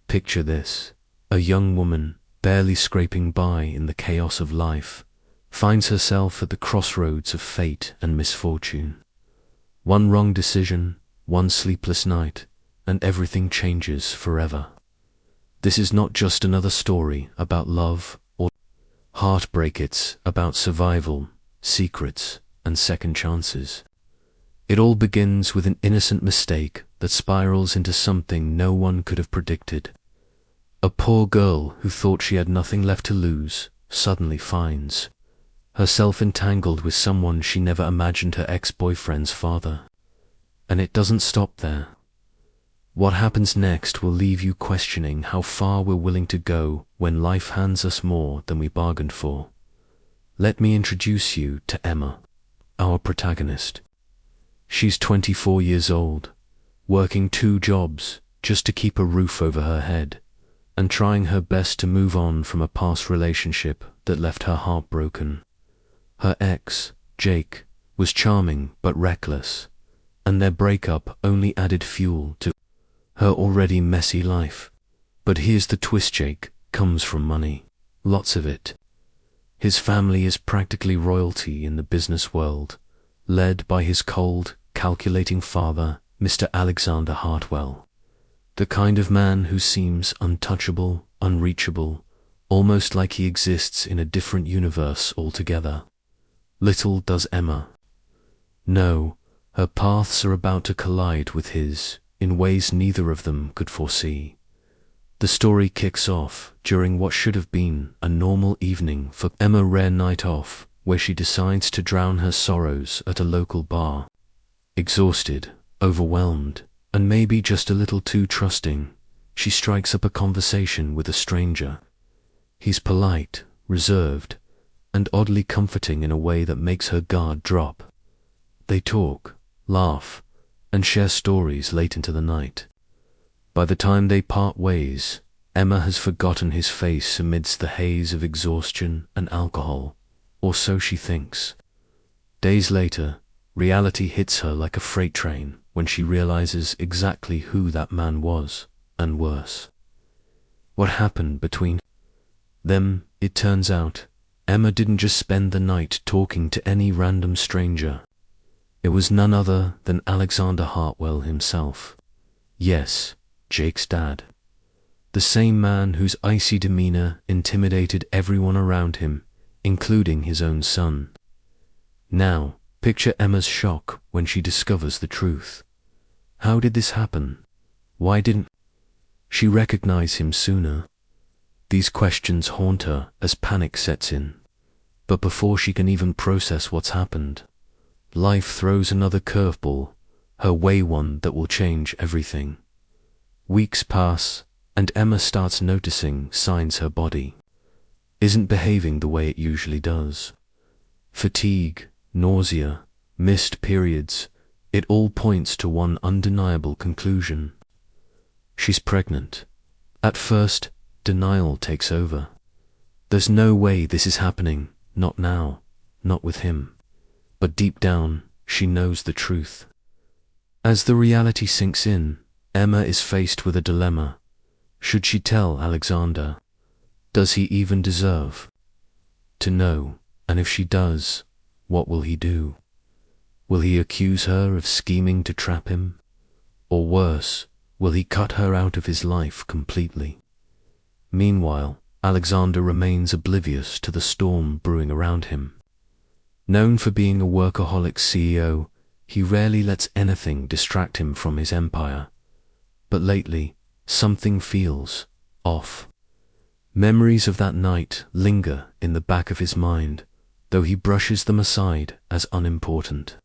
Picture this: a young woman, barely scraping by in the chaos of life, finds herself at the crossroads of fate and misfortune. One wrong decision, one sleepless night, and everything changes forever. This is not just another story about love or heartbreak, it's about survival, secrets, and second chances. It all begins with an innocent mistake that spirals into something no one could have predicted. A poor girl who thought she had nothing left to lose suddenly finds herself entangled with someone she never imagined her ex-boyfriend's father. And it doesn't stop there. What happens next will leave you questioning how far we're willing to go when life hands us more than we bargained for. Let me introduce you to Emma, our protagonist. She's 24 years old, working 2 jobs just to keep a roof over her head, and trying her best to move on from a past relationship that left her heartbroken. Her ex, Jake, was charming but reckless, and their breakup only added fuel to her already messy life. But here's the twist: Jake comes from money, lots of it. His family is practically royalty in the business world, led by his cold, calculating father, Mr. Alexander Hartwell. The kind of man who seems untouchable, unreachable, almost like he exists in a different universe altogether. Little does Emma know, her paths are about to collide with his in ways neither of them could foresee. The story kicks off during what should have been a normal evening for Emma, rare night off, where she decides to drown her sorrows at a local bar. Exhausted, overwhelmed, and maybe just a little too trusting, she strikes up a conversation with a stranger. He's polite, reserved, and oddly comforting in a way that makes her guard drop. They talk, laugh, and share stories late into the night. By the time they part ways, Emma has forgotten his face amidst the haze of exhaustion and alcohol, or so she thinks. Days later, reality hits her like a freight train when she realizes exactly who that man was, and worse. What happened between them? It turns out, Emma didn't just spend the night talking to any random stranger. It was none other than Alexander Hartwell himself. Yes, Jake's dad. The same man whose icy demeanor intimidated everyone around him, including his own son. Now, picture Emma's shock when she discovers the truth. How did this happen? Why didn't she recognize him sooner? These questions haunt her as panic sets in. But before she can even process what's happened, life throws another curveball, her way, one that will change everything. Weeks pass, and Emma starts noticing signs her body isn't behaving the way it usually does. Fatigue, nausea, missed periods, it all points to one undeniable conclusion. She's pregnant. At first, denial takes over. There's no way this is happening, not now, not with him. But deep down, she knows the truth. As the reality sinks in, Emma is faced with a dilemma. Should she tell Alexander? Does he even deserve to know? And if she does, what will he do? Will he accuse her of scheming to trap him? Or worse, will he cut her out of his life completely? Meanwhile, Alexander remains oblivious to the storm brewing around him. Known for being a workaholic CEO, he rarely lets anything distract him from his empire. But lately, something feels off. Memories of that night linger in the back of his mind, though he brushes them aside as unimportant.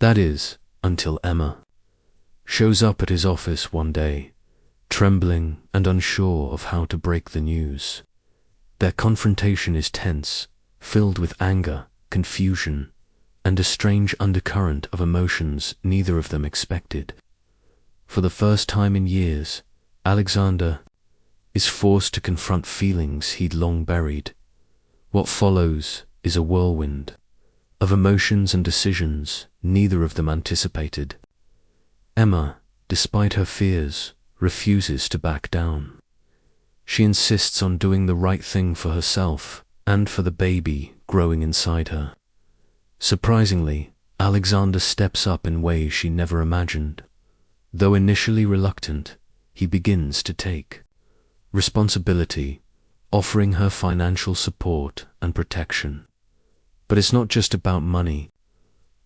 That is, until Emma shows up at his office one day, trembling and unsure of how to break the news. Their confrontation is tense, filled with anger, confusion, and a strange undercurrent of emotions neither of them expected. For the first time in years, Alexander is forced to confront feelings he'd long buried. What follows is a whirlwind of emotions and decisions neither of them anticipated. Emma, despite her fears, refuses to back down. She insists on doing the right thing for herself and for the baby growing inside her. Surprisingly, Alexander steps up in ways she never imagined. Though initially reluctant, he begins to take responsibility, offering her financial support and protection. But it's not just about money.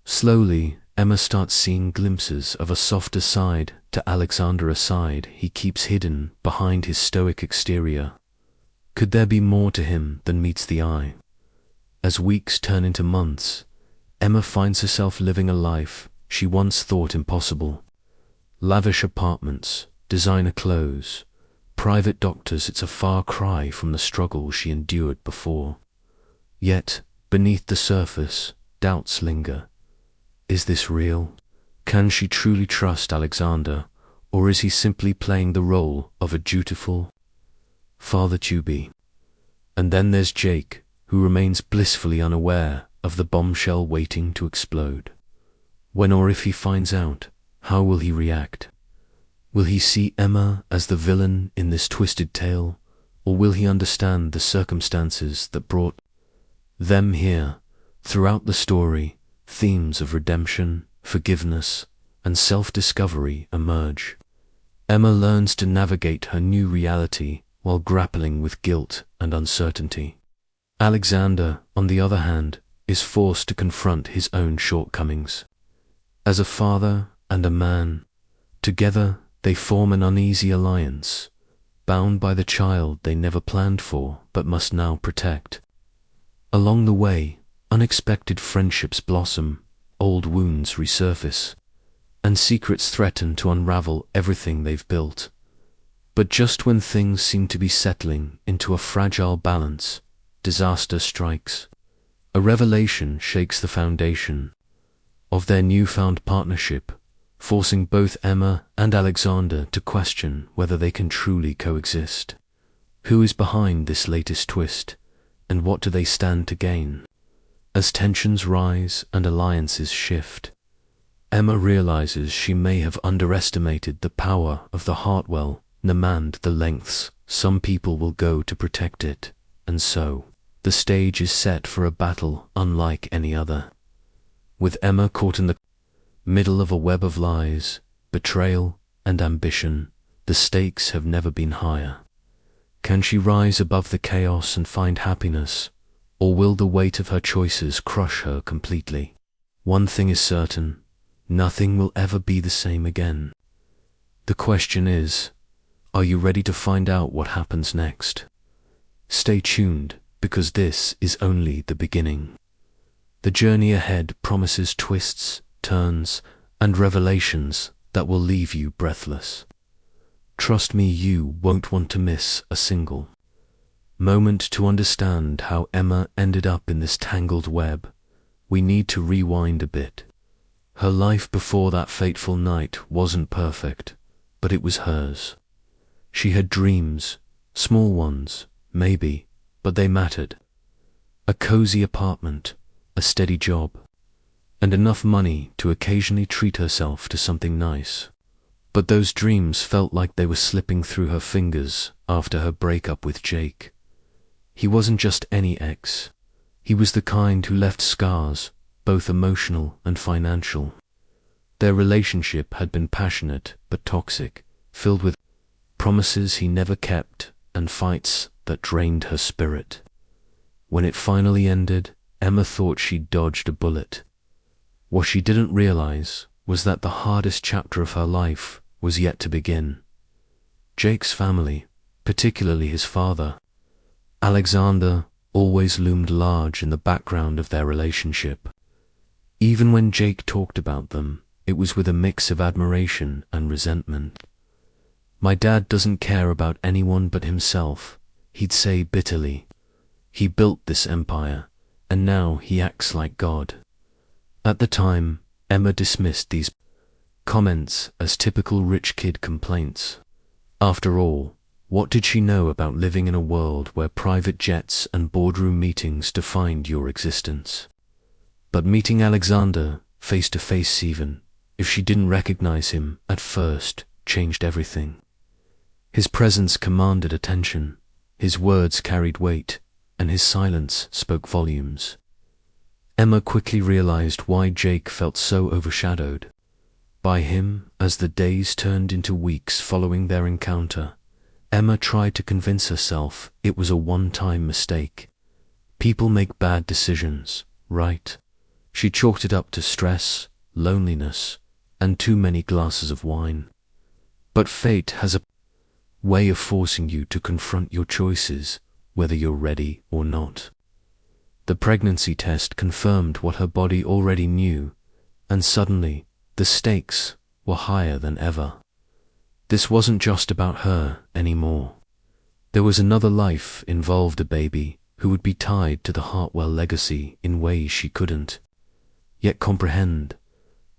Slowly, Emma starts seeing glimpses of a softer side to Alexander, a side he keeps hidden behind his stoic exterior. Could there be more to him than meets the eye? As weeks turn into months, Emma finds herself living a life she once thought impossible. Lavish apartments, designer clothes, private doctors. It's a far cry from the struggle she endured before. Yet, beneath the surface, doubts linger. Is this real? Can she truly trust Alexander, or is he simply playing the role of a dutiful father-to-be? And then there's Jake, who remains blissfully unaware of the bombshell waiting to explode. When or if he finds out, how will he react? Will he see Emma as the villain in this twisted tale, or will he understand the circumstances that brought them here? Throughout the story, themes of redemption, forgiveness, and self-discovery emerge. Emma learns to navigate her new reality while grappling with guilt and uncertainty. Alexander, on the other hand, is forced to confront his own shortcomings. As a father and a man, together they form an uneasy alliance, bound by the child they never planned for but must now protect. Along the way, unexpected friendships blossom, old wounds resurface, and secrets threaten to unravel everything they've built. But just when things seem to be settling into a fragile balance, disaster strikes. A revelation shakes the foundation of their newfound partnership, forcing both Emma and Alexander to question whether they can truly coexist. Who is behind this latest twist, and what do they stand to gain? As tensions rise and alliances shift, Emma realizes she may have underestimated the power of the Hartwell, and the lengths some people will go to protect it, and so the stage is set for a battle unlike any other. With Emma caught in the middle of a web of lies, betrayal, and ambition, the stakes have never been higher. Can she rise above the chaos and find happiness, or will the weight of her choices crush her completely? One thing is certain, nothing will ever be the same again. The question is, are you ready to find out what happens next? Stay tuned, because this is only the beginning. The journey ahead promises twists, turns, and revelations that will leave you breathless. Trust me, you won't want to miss a single moment. To understand how Emma ended up in this tangled web, we need to rewind a bit. Her life before that fateful night wasn't perfect, but it was hers. She had dreams, small ones, maybe, but they mattered. A cozy apartment, a steady job, and enough money to occasionally treat herself to something nice. But those dreams felt like they were slipping through her fingers after her breakup with Jake. He wasn't just any ex. He was the kind who left scars, both emotional and financial. Their relationship had been passionate but toxic, filled with promises he never kept and fights that drained her spirit. When it finally ended, Emma thought she'd dodged a bullet. What she didn't realize was that the hardest chapter of her life was yet to begin. Jake's family, particularly his father, Alexander, always loomed large in the background of their relationship. Even when Jake talked about them, it was with a mix of admiration and resentment. "My dad doesn't care about anyone but himself," he'd say bitterly. "He built this empire, and now he acts like God." At the time, Emma dismissed these comments as typical rich kid complaints. After all, what did she know about living in a world where private jets and boardroom meetings defined your existence? But meeting Alexander face to face, even if she didn't recognize him at first, changed everything. His presence commanded attention, his words carried weight, and his silence spoke volumes. Emma quickly realized why Jake felt so overshadowed by him. As the days turned into weeks following their encounter, Emma tried to convince herself it was a one-time mistake. People make bad decisions, right? She chalked it up to stress, loneliness, and too many glasses of wine. But fate has a way of forcing you to confront your choices, whether you're ready or not. The pregnancy test confirmed what her body already knew, and suddenly, the stakes were higher than ever. This wasn't just about her anymore. There was another life involved, a baby who would be tied to the Hartwell legacy in ways she couldn't yet comprehend.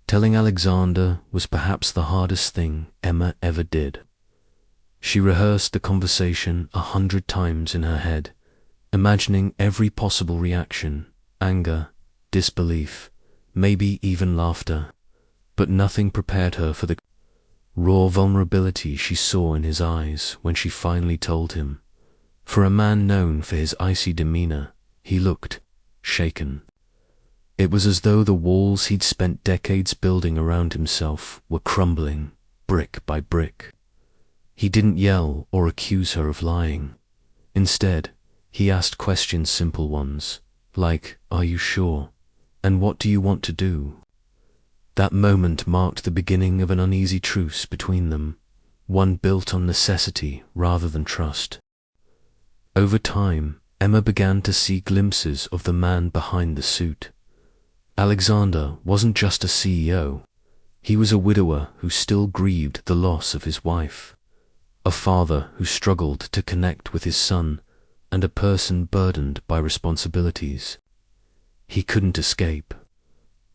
Telling Alexander was perhaps the hardest thing Emma ever did. She rehearsed the conversation 100 times in her head, imagining every possible reaction: anger, disbelief, maybe even laughter. But nothing prepared her for the raw vulnerability she saw in his eyes when she finally told him. For a man known for his icy demeanor, he looked shaken. It was as though the walls he'd spent decades building around himself were crumbling, brick by brick. He didn't yell or accuse her of lying. Instead, he asked questions, simple ones, like, "Are you sure? And what do you want to do?" That moment marked the beginning of an uneasy truce between them, one built on necessity rather than trust. Over time, Emma began to see glimpses of the man behind the suit. Alexander wasn't just a CEO. He was a widower who still grieved the loss of his wife, a father who struggled to connect with his son, and a person burdened by responsibilities he couldn't escape.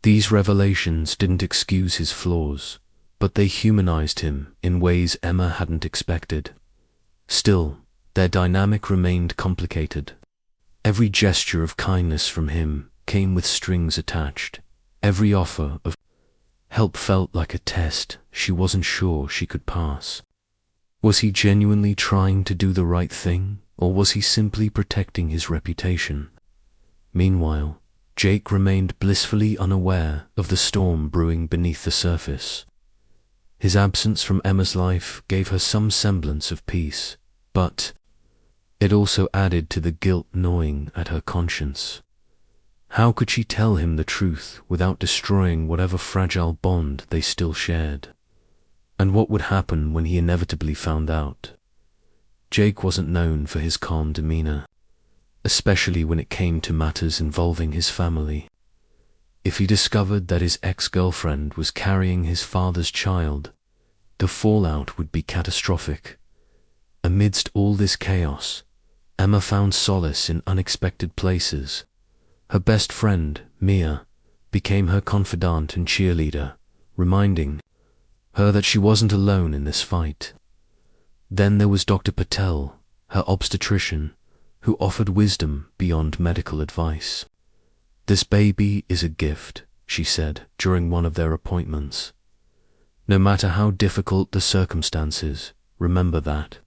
These revelations didn't excuse his flaws, but they humanized him in ways Emma hadn't expected. Still, their dynamic remained complicated. Every gesture of kindness from him came with strings attached. Every offer of help felt like a test she wasn't sure she could pass. Was he genuinely trying to do the right thing, or was he simply protecting his reputation? Meanwhile, Jake remained blissfully unaware of the storm brewing beneath the surface. His absence from Emma's life gave her some semblance of peace, but it also added to the guilt gnawing at her conscience. How could she tell him the truth without destroying whatever fragile bond they still shared? And what would happen when he inevitably found out? Jake wasn't known for his calm demeanor, especially when it came to matters involving his family. If he discovered that his ex-girlfriend was carrying his father's child, the fallout would be catastrophic. Amidst all this chaos, Emma found solace in unexpected places. Her best friend, Mia, became her confidant and cheerleader, reminding her that she wasn't alone in this fight. Then there was Dr. Patel, her obstetrician, who offered wisdom beyond medical advice. "This baby is a gift," she said during one of their appointments. "No matter how difficult the circumstances, remember that."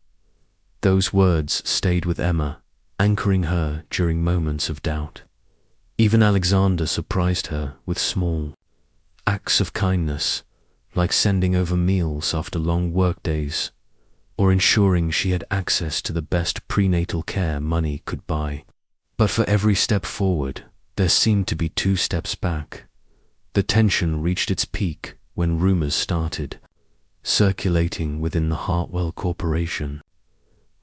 Those words stayed with Emma, anchoring her during moments of doubt. Even Alexander surprised her with small acts of kindness, like sending over meals after long workdays, or ensuring she had access to the best prenatal care money could buy. But for every step forward, there seemed to be 2 steps back. The tension reached its peak when rumors started circulating within the Hartwell Corporation.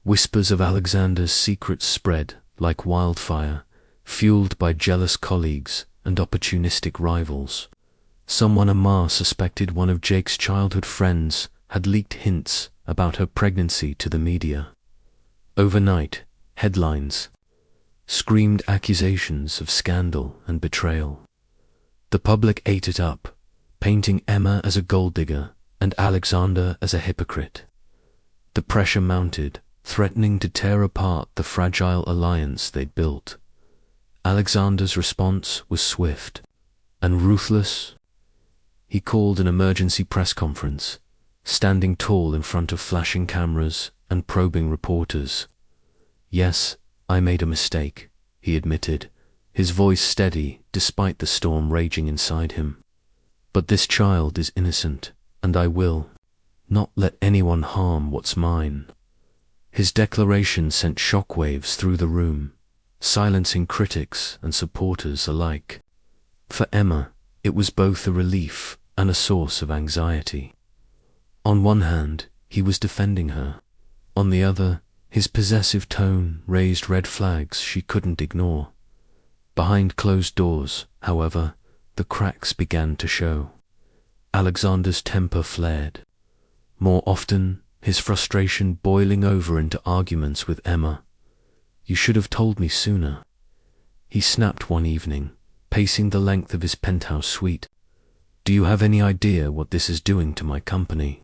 Whispers of Alexander's secrets spread like wildfire, fueled by jealous colleagues and opportunistic rivals. Someone Amar suspected one of Jake's childhood friends had leaked hints about her pregnancy to the media. Overnight, headlines screamed accusations of scandal and betrayal. The public ate it up, painting Emma as a gold digger and Alexander as a hypocrite. The pressure mounted, threatening to tear apart the fragile alliance they'd built. Alexander's response was swift and ruthless. He called an emergency press conference, standing tall in front of flashing cameras and probing reporters. "Yes, I made a mistake," he admitted, his voice steady despite the storm raging inside him. "But this child is innocent, and I will not let anyone harm what's mine." His declaration sent shockwaves through the room, silencing critics and supporters alike. For Emma, it was both a relief and a source of anxiety. On one hand, he was defending her. On the other, his possessive tone raised red flags she couldn't ignore. Behind closed doors, however, the cracks began to show. Alexander's temper flared. More often, his frustration boiling over into arguments with Emma. "You should have told me sooner," he snapped one evening, pacing the length of his penthouse suite. "Do you have any idea what this is doing to my company?"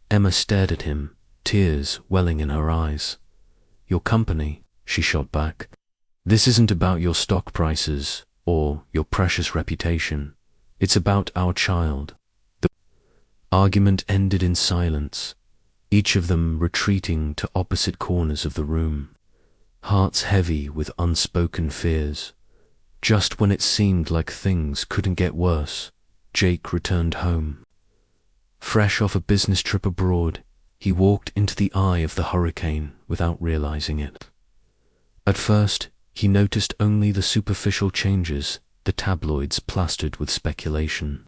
Emma stared at him, tears welling in her eyes. "Your company?" she shot back. "This isn't about your stock prices or your precious reputation. It's about our child." The argument ended in silence, each of them retreating to opposite corners of the room, hearts heavy with unspoken fears. Just when it seemed like things couldn't get worse, Jake returned home. Fresh off a business trip abroad, he walked into the eye of the hurricane without realizing it. At first, he noticed only the superficial changes the tabloids plastered with speculation,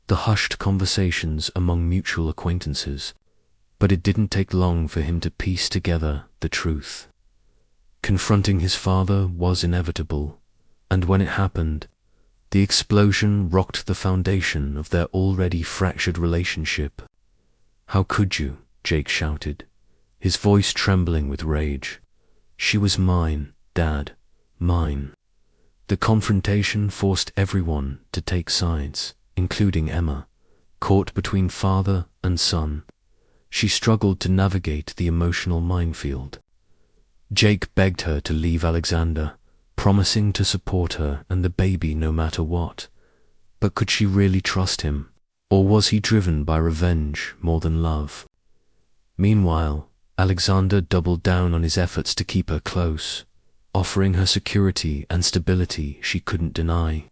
the hushed conversations among mutual acquaintances, but it didn't take long for him to piece together the truth. Confronting his father was inevitable, and when it happened, the explosion rocked the foundation of their already fractured relationship. "How could you?" Jake shouted, his voice trembling with rage. "She was mine, Dad, mine." The confrontation forced everyone to take sides, including Emma, caught between father and son. She struggled to navigate the emotional minefield. Jake begged her to leave Alexander, promising to support her and the baby no matter what. But could she really trust him, or was he driven by revenge more than love? Meanwhile, Alexander doubled down on his efforts to keep her close, offering her security and stability she couldn't deny.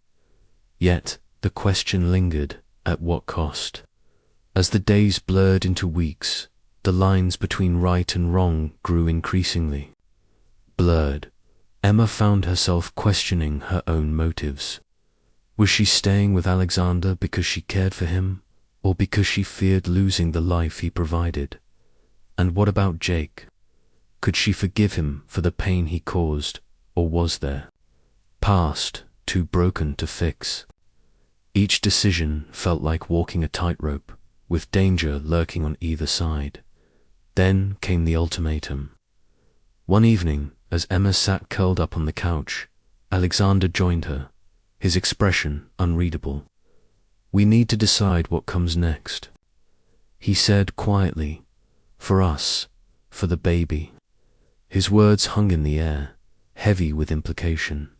Yet, the question lingered, at what cost? As the days blurred into weeks, the lines between right and wrong grew increasingly blurred. Emma found herself questioning her own motives. Was she staying with Alexander because she cared for him, or because she feared losing the life he provided? And what about Jake? Could she forgive him for the pain he caused, or was there past too broken to fix? Each decision felt like walking a tightrope, with danger lurking on either side. Then came the ultimatum. One evening, as Emma sat curled up on the couch, Alexander joined her, his expression unreadable. "We need to decide what comes next," he said quietly. "For us, for the baby." His words hung in the air, heavy with implication.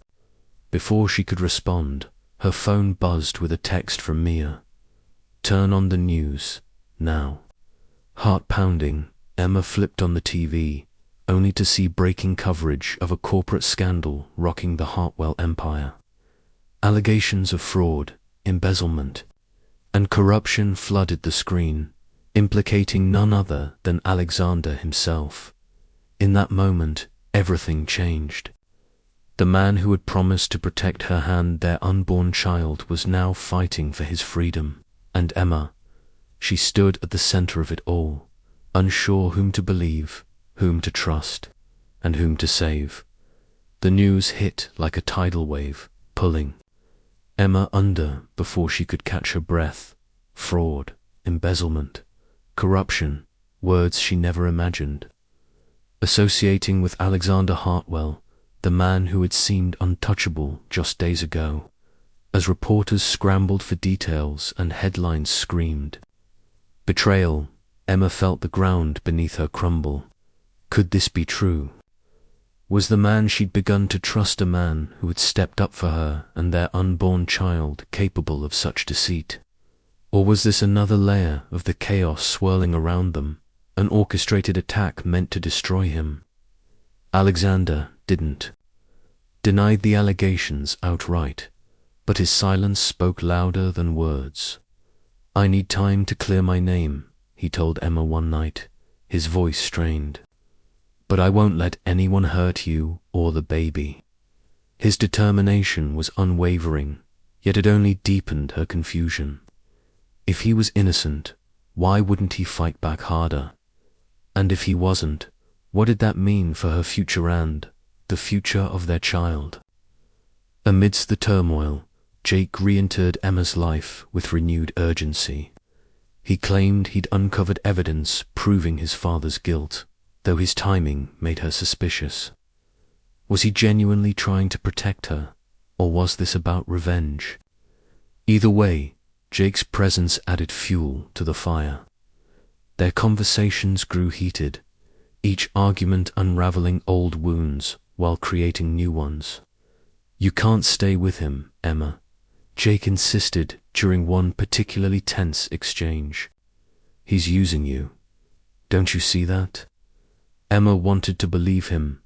Before she could respond, her phone buzzed with a text from Mia. "Turn on the news, now." Heart pounding, Emma flipped on the TV, only to see breaking coverage of a corporate scandal rocking the Hartwell empire. Allegations of fraud, embezzlement, and corruption flooded the screen, implicating none other than Alexander himself. In that moment, everything changed. The man who had promised to protect her and their unborn child was now fighting for his freedom, and Emma, she stood at the center of it all, unsure whom to believe, whom to trust, and whom to save. The news hit like a tidal wave, pulling Emma under before she could catch her breath. Fraud, embezzlement, corruption, words she never imagined. Associating with Alexander Hartwell, the man who had seemed untouchable just days ago, as reporters scrambled for details and headlines screamed betrayal, Emma felt the ground beneath her crumble. Could this be true? Was the man she'd begun to trust a man who had stepped up for her and their unborn child capable of such deceit? Or was this another layer of the chaos swirling around them, an orchestrated attack meant to destroy him. Alexander didn't. Denied the allegations outright, but his silence spoke louder than words. "I need time to clear my name," he told Emma one night, his voice strained. "But I won't let anyone hurt you or the baby." His determination was unwavering, yet it only deepened her confusion. If he was innocent, why wouldn't he fight back harder? And if he wasn't, what did that mean for her future and the future of their child? Amidst the turmoil, Jake re-entered Emma's life with renewed urgency. He claimed he'd uncovered evidence proving his father's guilt, though his timing made her suspicious. Was he genuinely trying to protect her, or was this about revenge? Either way, Jake's presence added fuel to the fire. Their conversations grew heated, each argument unraveling old wounds while creating new ones. "You can't stay with him, Emma," Jake insisted during one particularly tense exchange. "He's using you. Don't you see that?" Emma wanted to believe him,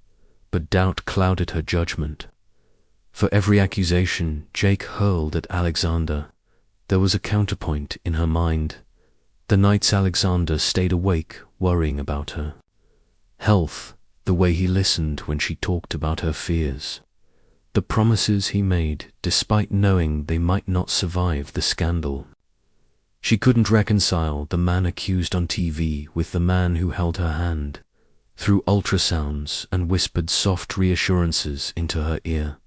but doubt clouded her judgment. For every accusation Jake hurled at Alexander, there was a counterpoint in her mind. The nights Alexander stayed awake worrying about her. Health, the way he listened when she talked about her fears. The promises he made despite knowing they might not survive the scandal. She couldn't reconcile the man accused on TV with the man who held her hand, through ultrasounds and whispered soft reassurances into her ear.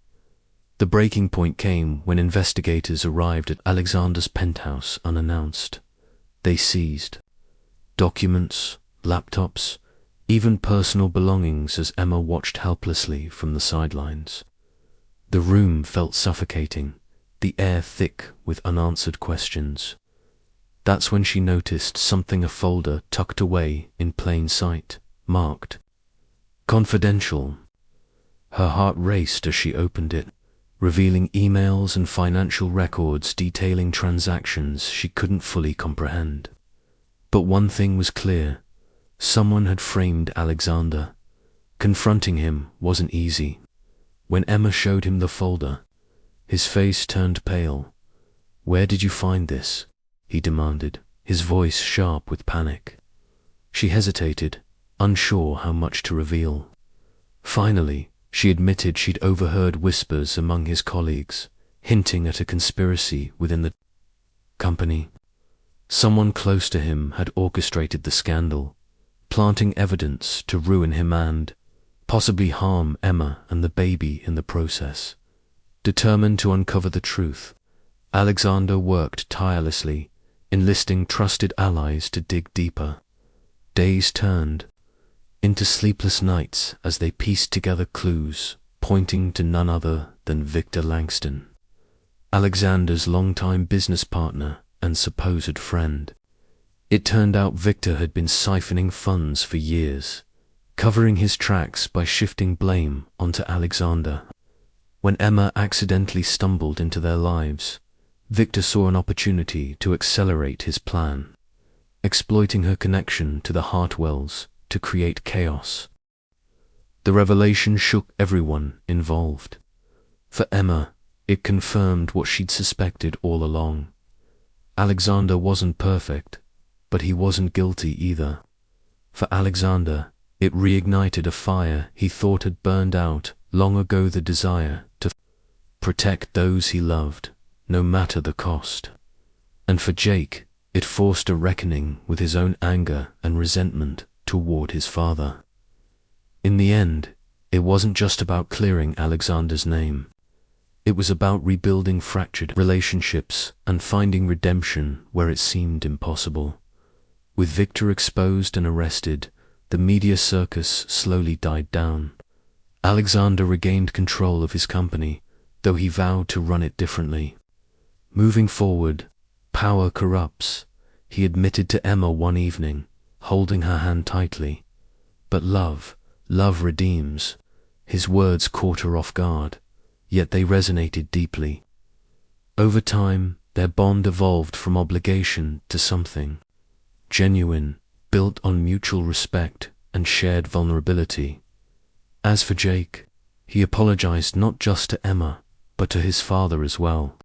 The breaking point came when investigators arrived at Alexander's penthouse unannounced. They seized documents, laptops, even personal belongings as Emma watched helplessly from the sidelines. The room felt suffocating, the air thick with unanswered questions. That's when she noticed something, a folder tucked away in plain sight, marked "Confidential." Her heart raced as she opened it, revealing emails and financial records detailing transactions she couldn't fully comprehend. But one thing was clear: someone had framed Alexander. Confronting him wasn't easy. When Emma showed him the folder, his face turned pale. "Where did you find this?" he demanded, his voice sharp with panic. She hesitated, unsure how much to reveal. Finally, she admitted she'd overheard whispers among his colleagues, hinting at a conspiracy within the company. Someone close to him had orchestrated the scandal, planting evidence to ruin him and possibly harm Emma and the baby in the process. Determined to uncover the truth, Alexander worked tirelessly, enlisting trusted allies to dig deeper. Days turned into sleepless nights as they pieced together clues pointing to none other than Victor Langston, Alexander's longtime business partner and supposed friend. It turned out Victor had been siphoning funds for years, covering his tracks by shifting blame onto Alexander. When Emma accidentally stumbled into their lives, Victor saw an opportunity to accelerate his plan, exploiting her connection to the Hartwells to create chaos. The revelation shook everyone involved. For Emma, it confirmed what she'd suspected all along. Alexander wasn't perfect, but he wasn't guilty either. For Alexander, it reignited a fire he thought had burned out long ago, the desire to protect those he loved, no matter the cost. And for Jake, it forced a reckoning with his own anger and resentment toward his father. In the end, it wasn't just about clearing Alexander's name. It was about rebuilding fractured relationships and finding redemption where it seemed impossible. With Victor exposed and arrested, the media circus slowly died down. Alexander regained control of his company, though he vowed to run it differently. Moving forward, power corrupts, he admitted to Emma one evening, holding her hand tightly. But love redeems. His words caught her off guard, yet they resonated deeply. Over time, their bond evolved from obligation to something genuine, built on mutual respect and shared vulnerability. As for Jake, he apologized not just to Emma, but to his father as well.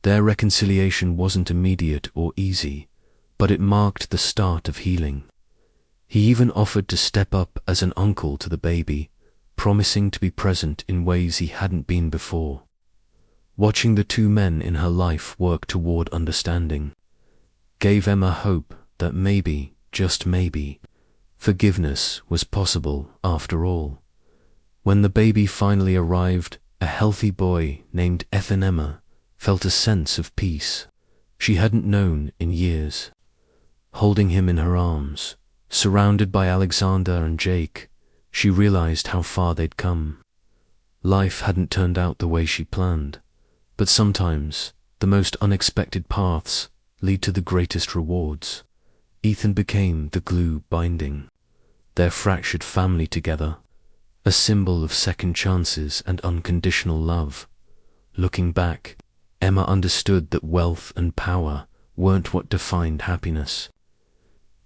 Their reconciliation wasn't immediate or easy, but it marked the start of healing. He even offered to step up as an uncle to the baby, promising to be present in ways he hadn't been before. Watching the two men in her life work toward understanding gave Emma hope that maybe, just maybe, forgiveness was possible after all. When the baby finally arrived, a healthy boy named Ethan, Emma felt a sense of peace she hadn't known in years. Holding him in her arms, surrounded by Alexander and Jake, she realized how far they'd come. Life hadn't turned out the way she planned, but sometimes the most unexpected paths lead to the greatest rewards. Ethan became the glue binding their fractured family together, a symbol of second chances and unconditional love. Looking back, Emma understood that wealth and power weren't what defined happiness.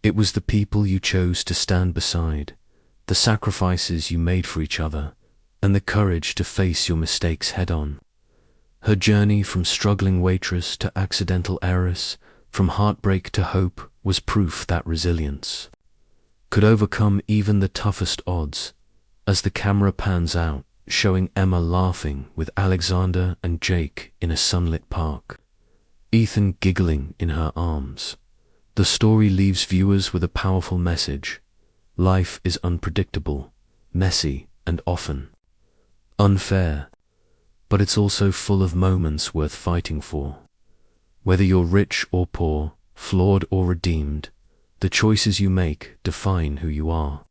It was the people you chose to stand beside, the sacrifices you made for each other, and the courage to face your mistakes head-on. Her journey from struggling waitress to accidental heiress, from heartbreak to hope, was proof that resilience could overcome even the toughest odds. As the camera pans out, showing Emma laughing with Alexander and Jake in a sunlit park, Ethan giggling in her arms, the story leaves viewers with a powerful message. Life is unpredictable, messy, and often unfair, but it's also full of moments worth fighting for. Whether you're rich or poor, flawed or redeemed, the choices you make define who you are.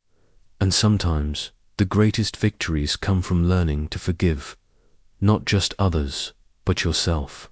And sometimes, the greatest victories come from learning to forgive, not just others, but yourself.